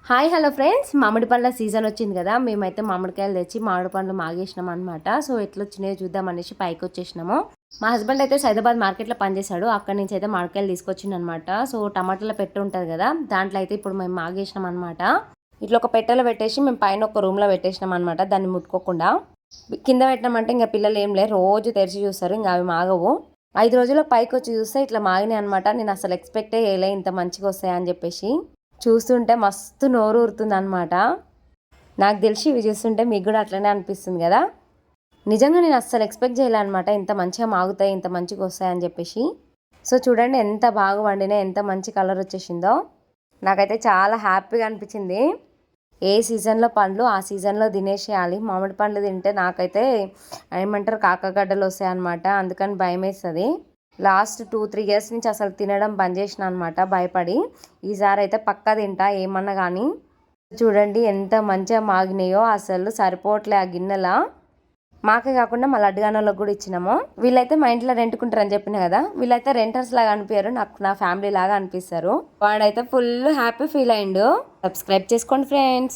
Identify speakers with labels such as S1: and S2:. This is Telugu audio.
S1: హాయ్ హలో ఫ్రెండ్స్, మామిడి పండ్ల సీజన్ వచ్చింది కదా. మేమైతే మామిడికాయలు తెచ్చి మామిడి పండ్లు మాగేసినాం అనమాట. సో ఎట్లా వచ్చినాయో చూద్దాం అనేసి పైకి వచ్చేసినాము. మా హస్బెండ్ అయితే సైదాబాద్ మార్కెట్లో పనిచేశాడు. అక్కడి నుంచి అయితే మామిడికాయలు తీసుకొచ్చిండు అనమాట. సో టమాటాల పెట్టె ఉంటుంది కదా, దాంట్లో అయితే ఇప్పుడు మేము మాగేసినాం అనమాట. ఇట్లా ఒక పెట్టెలో పెట్టేసి మేము పైన ఒక రూమ్లో పెట్టేసినాం అనమాట. దాన్ని ముట్టుకోకుండా కింద పెట్టినామంటే ఇంకా పిల్లలు ఏం లేరు, రోజు తెరిచి చూస్తారు, ఇంకా అవి మాగవు. 5 రోజులకు పైకి వచ్చి చూస్తే ఇట్లా మాగినాయి అనమాట. నేను అసలు ఎక్స్పెక్టే చేయలే ఇంత మంచిగా వస్తాయని చెప్పేసి. చూస్తుంటే మస్తు నోరు ఊరుతుంది అనమాట. నాకు తెలిసి ఇవి చూస్తుంటే మీకు కూడా అట్లనే అనిపిస్తుంది కదా. నిజంగా నేను అస్సలు ఎక్స్పెక్ట్ చేయలే అనమాట, ఇంత మంచిగా మాగుతాయి, ఇంత మంచిగా వస్తాయని చెప్పేసి. సో చూడండి ఎంత బాగా వండినా, ఎంత మంచి కలర్ వచ్చేసిందో. నాకైతే చాలా హ్యాపీగా అనిపించింది. ఏ సీజన్లో పండ్లు ఆ సీజన్లో తినేసేయాలి. మామిడి పండ్లు తింటే నాకైతే ఏమంటారు కాకగడ్డలు వస్తాయి అనమాట. అందుకని భయం వేస్తుంది. లాస్ట్ 2-3 ఇయర్స్ నుంచి అసలు తినడం బంద్ చేసిన అనమాట భయపడి. ఈసారి అయితే పక్కా తింటా ఏమన్నా కానీ. చూడండి ఎంత మంచిగా మాగినాయో, అసలు సరిపోవట్లే ఆ గిన్నెల. మాకే కాకుండా మా లడ్డుగానోళ్ళకి కూడా ఇచ్చినాము. వీళ్ళైతే మా ఇంట్లో రెంట్కుంటారని చెప్పిన కదా, వీళ్ళైతే రెంటర్స్ లాగా అనిపించారు, నాకు నా ఫ్యామిలీ లాగా అనిపిస్తారు. వాడైతే ఫుల్ హ్యాపీ ఫీల్ అయ్యిండు. సబ్స్క్రైబ్ చేసుకోండి ఫ్రెండ్స్.